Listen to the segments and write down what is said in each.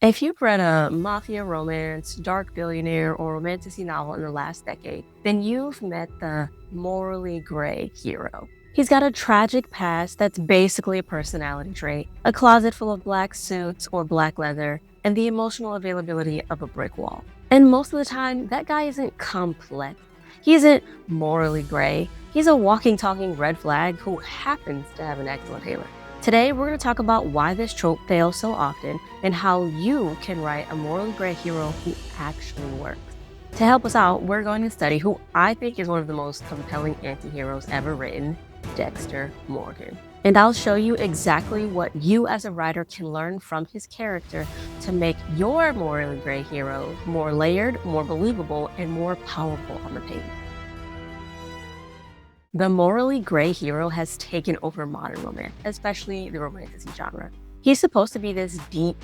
If you've read a mafia romance, dark billionaire, or romantasy novel in the last decade, then you've met the morally gray hero. He's got a tragic past that's basically a personality trait, a closet full of black suits or black leather, and the emotional availability of a brick wall. And most of the time, that guy isn't complex. He isn't morally gray. He's a walking, talking red flag who happens to have an excellent tailor. Today, we're going to talk about why this trope fails so often and how you can write a morally gray hero who actually works. To help us out, we're going to study who I think is one of the most compelling anti-heroes ever written, Dexter Morgan. And I'll show you exactly what you as a writer can learn from his character to make your morally gray hero more layered, more believable, and more powerful on the page. The morally gray hero has taken over modern romance, especially the romantasy genre. He's supposed to be this deep,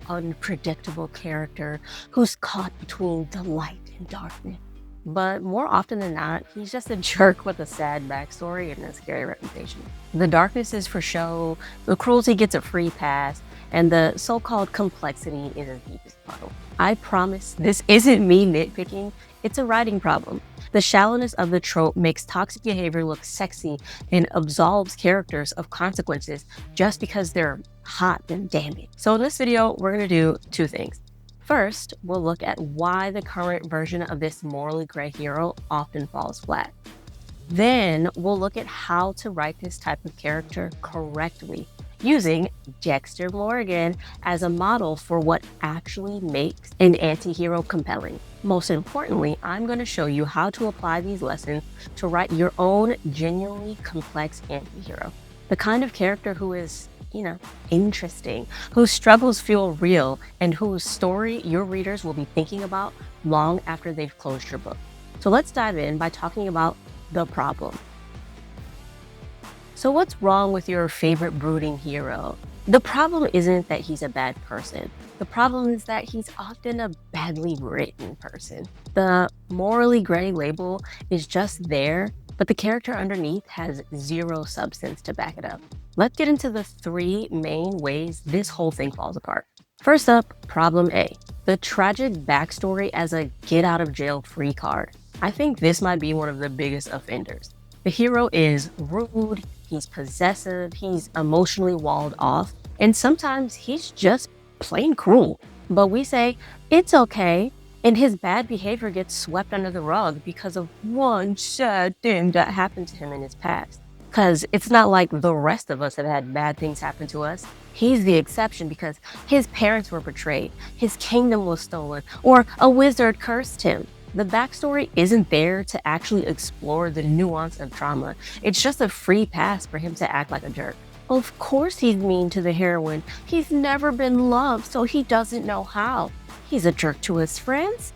unpredictable character who's caught between the light and darkness. But more often than not, he's just a jerk with a sad backstory and a scary reputation. The darkness is for show, the cruelty gets a free pass, and the so-called complexity is his deepest puddle. I promise this isn't me nitpicking, it's a writing problem. The shallowness of the trope makes toxic behavior look sexy and absolves characters of consequences just because they're hot and damning. So in this video, we're gonna do two things. First, we'll look at why the current version of this morally gray hero often falls flat. Then we'll look at how to write this type of character correctly, using Dexter Morgan as a model for what actually makes an anti-hero compelling. Most importantly, I'm going to show you how to apply these lessons to write your own genuinely complex anti-hero. The kind of character who is, interesting, whose struggles feel real, and whose story your readers will be thinking about long after they've closed your book. So let's dive in by talking about the problem. So what's wrong with your favorite brooding hero? The problem isn't that he's a bad person. The problem is that he's often a badly written person. The morally gray label is just there, but the character underneath has zero substance to back it up. Let's get into the three main ways this whole thing falls apart. First up, problem A, the tragic backstory as a get out of jail free card. I think this might be one of the biggest offenders. The hero is rude, he's possessive, he's emotionally walled off, and sometimes he's just plain cruel. But we say, it's okay, and his bad behavior gets swept under the rug because of one sad thing that happened to him in his past. Because it's not like the rest of us have had bad things happen to us. He's the exception because his parents were betrayed, his kingdom was stolen, or a wizard cursed him. The backstory isn't there to actually explore the nuance of trauma. It's just a free pass for him to act like a jerk. Of course he's mean to the heroine. He's never been loved, so he doesn't know how. He's a jerk to his friends.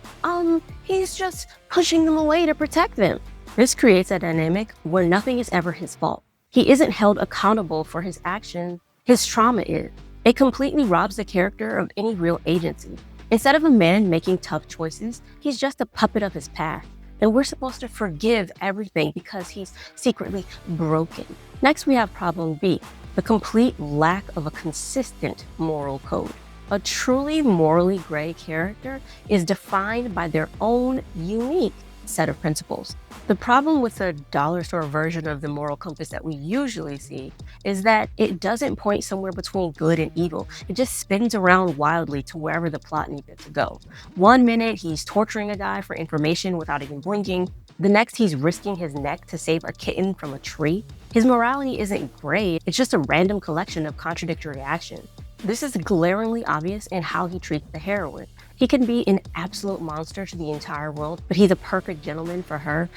He's just pushing them away to protect them. This creates a dynamic where nothing is ever his fault. He isn't held accountable for his actions. His trauma is. It completely robs the character of any real agency. Instead of a man making tough choices, he's just a puppet of his past. And we're supposed to forgive everything because he's secretly broken. Next, we have problem B, the complete lack of a consistent moral code. A truly morally gray character is defined by their own unique set of principles. The problem with the dollar store version of the moral compass that we usually see is that it doesn't point somewhere between good and evil. It just spins around wildly to wherever the plot needs it to go. One minute, he's torturing a guy for information without even blinking. The next, he's risking his neck to save a kitten from a tree. His morality isn't gray, it's just a random collection of contradictory actions. This is glaringly obvious in how he treats the heroine. He can be an absolute monster to the entire world, but he's a perfect gentleman for her,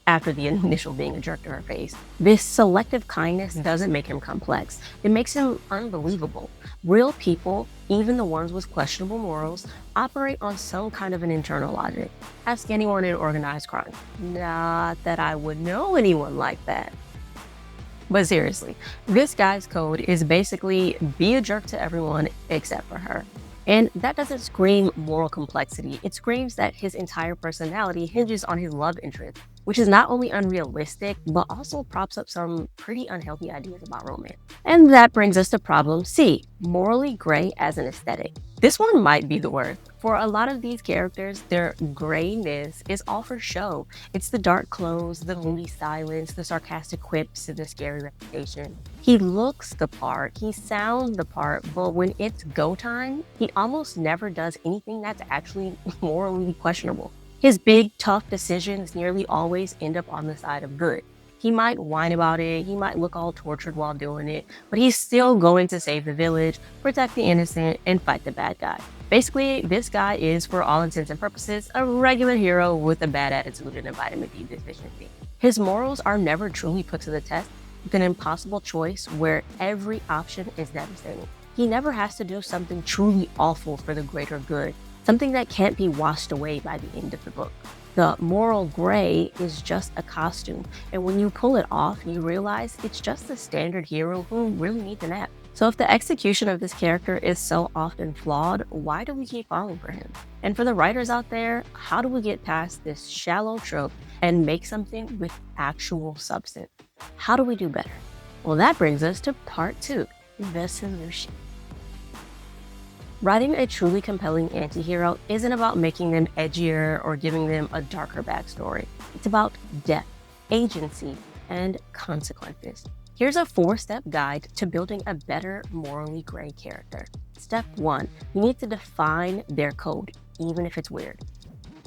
after the initial being a jerk to her face. This selective kindness doesn't make him complex. It makes him unbelievable. Real people, even the ones with questionable morals, operate on some kind of an internal logic. Ask anyone in organized crime. Not that I would know anyone like that. But seriously, this guy's code is basically be a jerk to everyone except for her. And that doesn't scream moral complexity. It screams that his entire personality hinges on his love interest. which is not only unrealistic, but also props up some pretty unhealthy ideas about romance. And that brings us to problem C, morally gray as an aesthetic. This one might be the worst. For a lot of these characters, their grayness is all for show. It's the dark clothes, the moody silence, the sarcastic quips, and the scary reputation. He looks the part, he sounds the part, but when it's go time, he almost never does anything that's actually morally questionable. His big, tough decisions nearly always end up on the side of good. He might whine about it, he might look all tortured while doing it, but he's still going to save the village, protect the innocent, and fight the bad guy. Basically, this guy is, for all intents and purposes, a regular hero with a bad attitude and a vitamin D deficiency. His morals are never truly put to the test, with an impossible choice where every option is devastating. He never has to do something truly awful for the greater good, something that can't be washed away by the end of the book. The moral gray is just a costume, and when you pull it off, you realize it's just a standard hero who really needs a nap. So if the execution of this character is so often flawed, why do we keep falling for him? And for the writers out there, how do we get past this shallow trope and make something with actual substance? How do we do better? Well, that brings us to part 2, the solution. Writing a truly compelling anti-hero isn't about making them edgier or giving them a darker backstory. It's about depth, agency, and consequences. Here's a 4-step guide to building a better morally gray character. Step 1, you need to define their code, even if it's weird.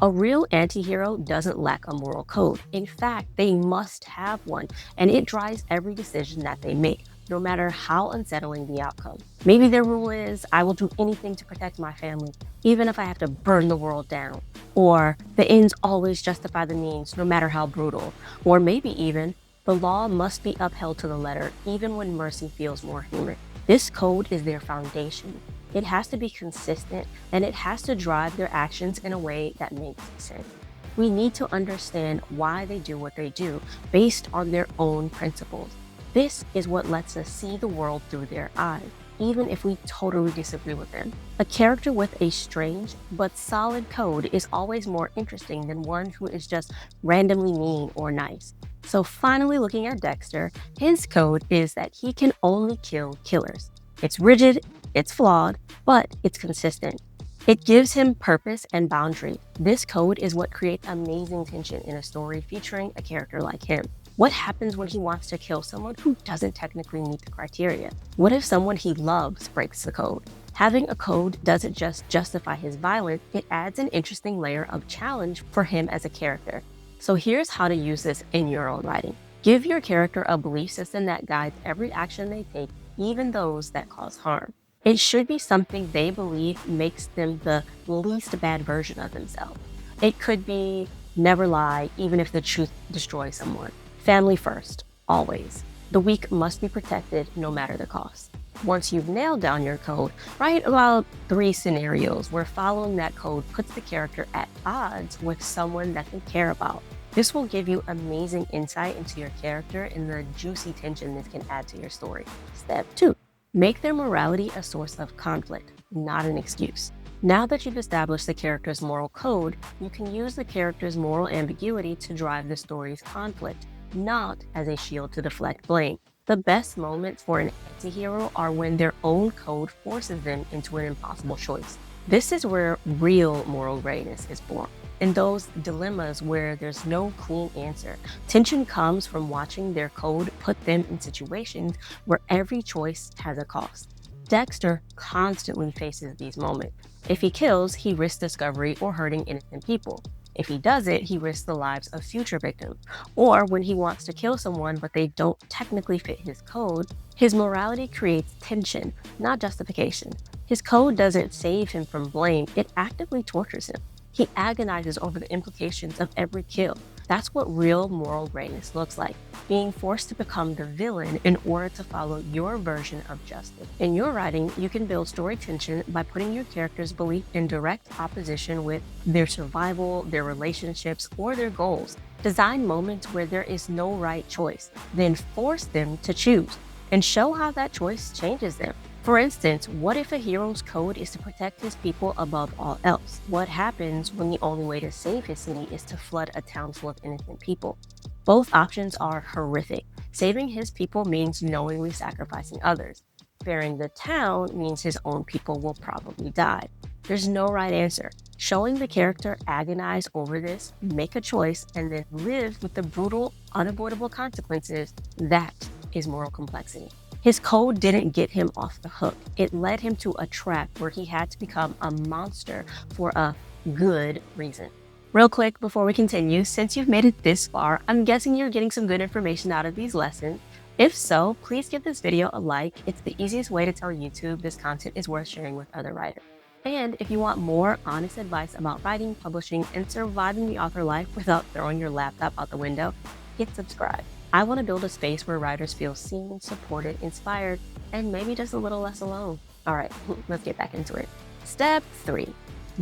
A real anti-hero doesn't lack a moral code. In fact, they must have one, and it drives every decision that they make, no matter how unsettling the outcome. Maybe their rule is, I will do anything to protect my family, even if I have to burn the world down. Or, the ends always justify the means, no matter how brutal. Or maybe even, the law must be upheld to the letter, even when mercy feels more human. This code is their foundation. It has to be consistent, and it has to drive their actions in a way that makes sense. We need to understand why they do what they do, based on their own principles. This is what lets us see the world through their eyes, even if we totally disagree with them. A character with a strange but solid code is always more interesting than one who is just randomly mean or nice. So finally, looking at Dexter, his code is that he can only kill killers. It's rigid, it's flawed, but it's consistent. It gives him purpose and boundary. This code is what creates amazing tension in a story featuring a character like him. What happens when he wants to kill someone who doesn't technically meet the criteria? What if someone he loves breaks the code? Having a code doesn't just justify his violence, it adds an interesting layer of challenge for him as a character. So here's how to use this in your own writing. Give your character a belief system that guides every action they take, even those that cause harm. It should be something they believe makes them the least bad version of themselves. It could be never lie, even if the truth destroys someone. Family first, always. The weak must be protected no matter the cost. Once you've nailed down your code, write about 3 scenarios where following that code puts the character at odds with someone that they care about. This will give you amazing insight into your character and the juicy tension this can add to your story. Step 2, make their morality a source of conflict, not an excuse. Now that you've established the character's moral code, you can use the character's moral ambiguity to drive the story's conflict, not as a shield to deflect blame. The best moments for an anti-hero are when their own code forces them into an impossible choice. This is where real moral grayness is born. In those dilemmas where there's no clean answer, tension comes from watching their code put them in situations where every choice has a cost. Dexter constantly faces these moments. If he kills, he risks discovery or hurting innocent people. If he does it, he risks the lives of future victims. Or when he wants to kill someone but they don't technically fit his code, his morality creates tension, not justification. His code doesn't save him from blame, it actively tortures him. He agonizes over the implications of every kill. That's what real moral grayness looks like, being forced to become the villain in order to follow your version of justice. In your writing, you can build story tension by putting your character's belief in direct opposition with their survival, their relationships, or their goals. Design moments where there is no right choice, then force them to choose, and show how that choice changes them. For instance, what if a hero's code is to protect his people above all else? What happens when the only way to save his city is to flood a town full of innocent people? Both options are horrific. Saving his people means knowingly sacrificing others. Sparing the town means his own people will probably die. There's no right answer. Showing the character agonize over this, make a choice, and then live with the brutal, unavoidable consequences, that is moral complexity. His code didn't get him off the hook. It led him to a trap where he had to become a monster for a good reason. Real quick before we continue, since you've made it this far, I'm guessing you're getting some good information out of these lessons. If so, please give this video a like. It's the easiest way to tell YouTube this content is worth sharing with other writers. And if you want more honest advice about writing, publishing, and surviving the author life without throwing your laptop out the window, hit subscribe. I want to build a space where writers feel seen, supported, inspired, and maybe just a little less alone. All right, let's get back into it. Step 3.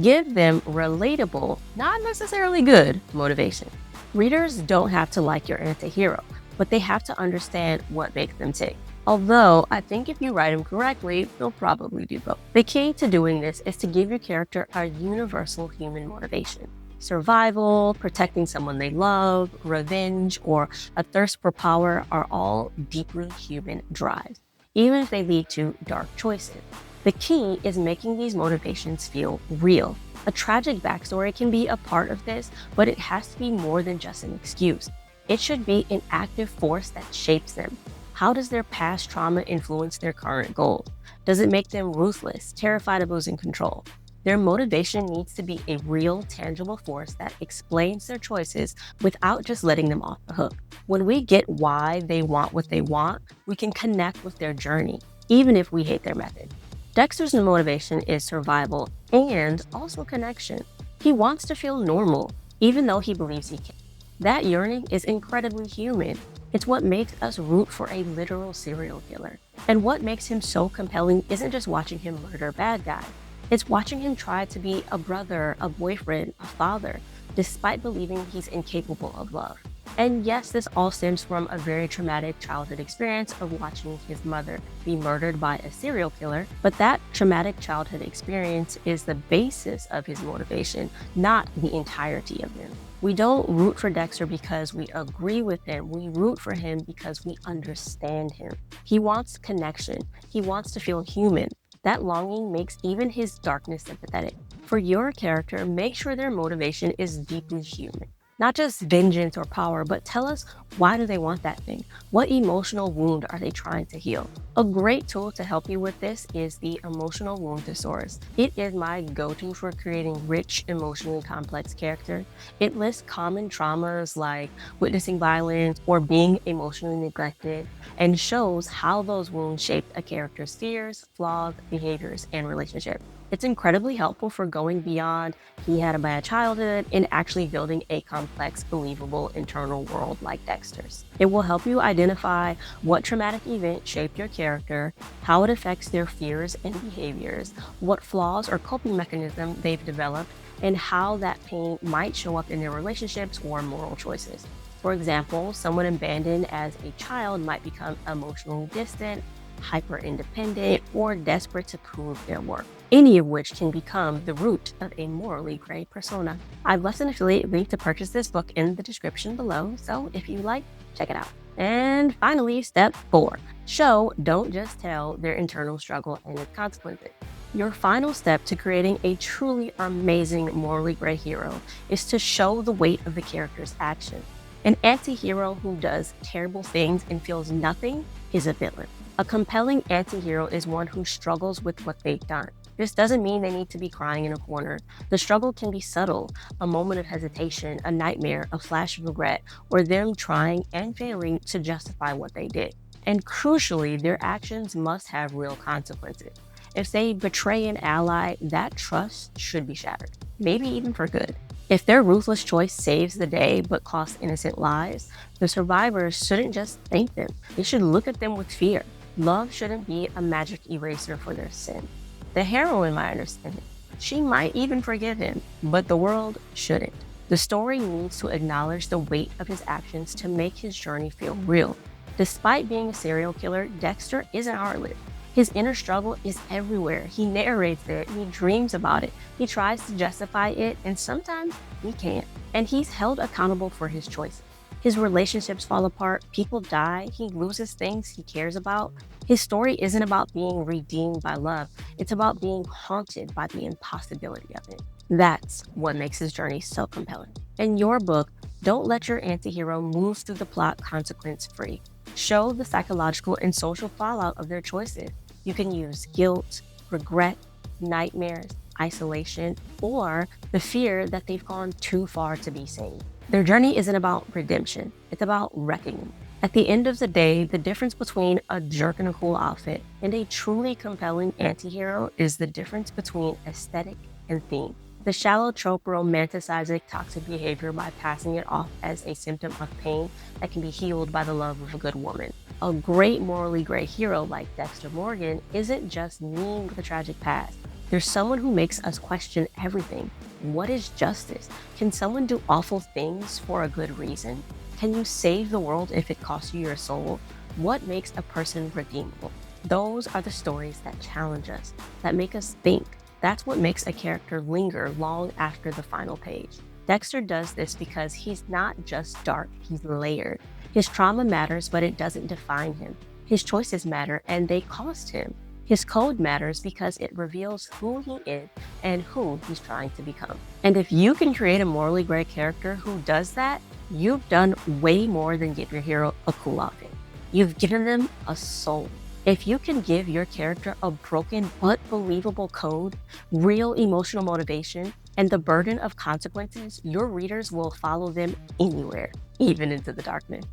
Give them relatable, not necessarily good, motivation. Readers don't have to like your anti-hero, but they have to understand what makes them tick. Although, I think if you write them correctly, they'll probably do both. The key to doing this is to give your character a universal human motivation. Survival, protecting someone they love, revenge, or a thirst for power are all deeply human drives, even if they lead to dark choices. The key is making these motivations feel real. A tragic backstory can be a part of this, but it has to be more than just an excuse. It should be an active force that shapes them. How does their past trauma influence their current goals? Does it make them ruthless, terrified of losing control? Their motivation needs to be a real, tangible force that explains their choices without just letting them off the hook. When we get why they want what they want, we can connect with their journey, even if we hate their method. Dexter's motivation is survival and also connection. He wants to feel normal, even though he believes he can. That yearning is incredibly human. It's what makes us root for a literal serial killer. And what makes him so compelling isn't just watching him murder bad guys. It's watching him try to be a brother, a boyfriend, a father, despite believing he's incapable of love. And yes, this all stems from a very traumatic childhood experience of watching his mother be murdered by a serial killer, but that traumatic childhood experience is the basis of his motivation, not the entirety of him. We don't root for Dexter because we agree with him. We root for him because we understand him. He wants connection. He wants to feel human. That longing makes even his darkness sympathetic. For your character, make sure their motivation is deeply human. Not just vengeance or power, but tell us, why do they want that thing? What emotional wound are they trying to heal? A great tool to help you with this is the Emotional Wound Thesaurus. It is my go-to for creating rich, emotionally complex characters. It lists common traumas like witnessing violence or being emotionally neglected, and shows how those wounds shaped a character's fears, flaws, behaviors, and relationships. It's incredibly helpful for going beyond he had a bad childhood and actually building a complex, believable internal world like Dexter's. It will help you identify what traumatic event shaped your character, how it affects their fears and behaviors, what flaws or coping mechanism they've developed, and how that pain might show up in their relationships or moral choices. For example, someone abandoned as a child might become emotionally distant, hyper-independent, or desperate to prove their worth, any of which can become the root of a morally gray persona. I've left an affiliate link to purchase this book in the description below, so if you like, check it out. And finally, step 4. Show, don't just tell, their internal struggle and its consequences. Your final step to creating a truly amazing morally gray hero is to show the weight of the character's actions. An anti-hero who does terrible things and feels nothing is a villain. A compelling anti-hero is one who struggles with what they've done. This doesn't mean they need to be crying in a corner. The struggle can be subtle, a moment of hesitation, a nightmare, a flash of regret, or them trying and failing to justify what they did. And crucially, their actions must have real consequences. If they betray an ally, that trust should be shattered, maybe even for good. If their ruthless choice saves the day but costs innocent lives, the survivors shouldn't just thank them. They should look at them with fear. Love shouldn't be a magic eraser for their sin. The heroine might understand it. She might even forgive him, but the world shouldn't. The story needs to acknowledge the weight of his actions to make his journey feel real. Despite being a serial killer, Dexter isn't heartless. His inner struggle is everywhere. He narrates it, he dreams about it, he tries to justify it, and sometimes he can't. And he's held accountable for his choices. His relationships fall apart, people die, he loses things he cares about. His story isn't about being redeemed by love, it's about being haunted by the impossibility of it. That's what makes his journey so compelling. In your book, don't let your antihero move through the plot consequence free. Show the psychological and social fallout of their choices. You can use guilt, regret, nightmares, isolation, or the fear that they've gone too far to be saved. Their journey isn't about redemption, it's about reckoning. At the end of the day, the difference between a jerk in a cool outfit and a truly compelling antihero is the difference between aesthetic and theme. The shallow trope romanticizes toxic behavior by passing it off as a symptom of pain that can be healed by the love of a good woman. A great morally gray hero like Dexter Morgan isn't just mean with a tragic past. There's someone who makes us question everything. What is justice? Can someone do awful things for a good reason? Can you save the world if it costs you your soul? What makes a person redeemable? Those are the stories that challenge us, that make us think. That's what makes a character linger long after the final page. Dexter does this because he's not just dark, he's layered. His trauma matters, but it doesn't define him. His choices matter, and they cost him. His code matters because it reveals who he is and who he's trying to become. And if you can create a morally gray character who does that, you've done way more than give your hero a cool outfit. You've given them a soul. If you can give your character a broken but believable code, real emotional motivation, and the burden of consequences, your readers will follow them anywhere, even into the darkness.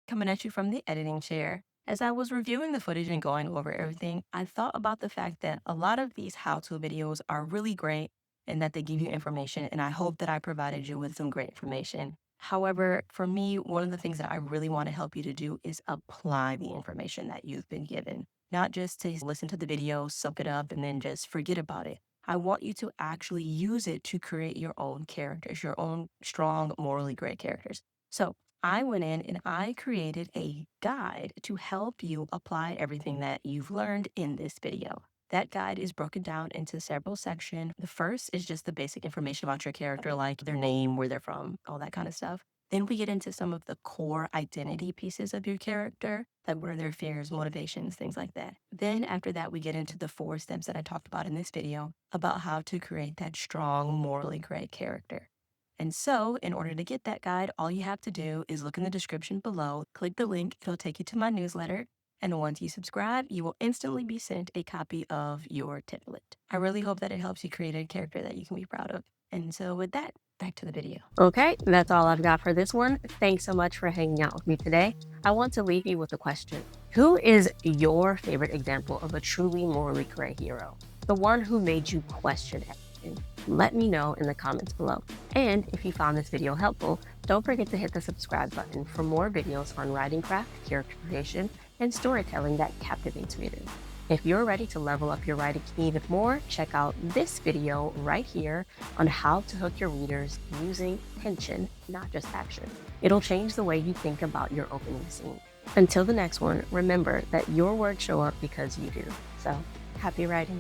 Coming at you from the editing chair. As I was reviewing the footage and going over everything, I thought about the fact that a lot of these how-to videos are really great and that they give you information, and I hope that I provided you with some great information. However, for me, one of the things that I really want to help you to do is apply the information that you've been given, not just to listen to the video, soak it up, and then just forget about it. I want you to actually use it to create your own characters, your own strong, morally great characters. So I went in and I created a guide to help you apply everything that you've learned in this video. That guide is broken down into several sections. The first is just the basic information about your character, like their name, where they're from, all that kind of stuff. Then we get into some of the core identity pieces of your character, like what are their fears, motivations, things like that. Then after that, we get into the 4 steps that I talked about in this video about how to create that strong, morally great character. And so, in order to get that guide, all you have to do is look in the description below, click the link, it'll take you to my newsletter, and once you subscribe, you will instantly be sent a copy of your template. I really hope that it helps you create a character that you can be proud of. And so with that, back to the video. Okay, that's all I've got for this one. Thanks so much for hanging out with me today. I want to leave you with a question. Who is your favorite example of a truly morally gray hero? The one who made you question everything? Let me know in the comments below. And if you found this video helpful, don't forget to hit the subscribe button for more videos on writing craft, character creation, and storytelling that captivates readers. If you're ready to level up your writing even more, check out this video right here on how to hook your readers using tension, not just action. It'll change the way you think about your opening scene. Until the next one, remember that your words show up because you do. So, happy writing.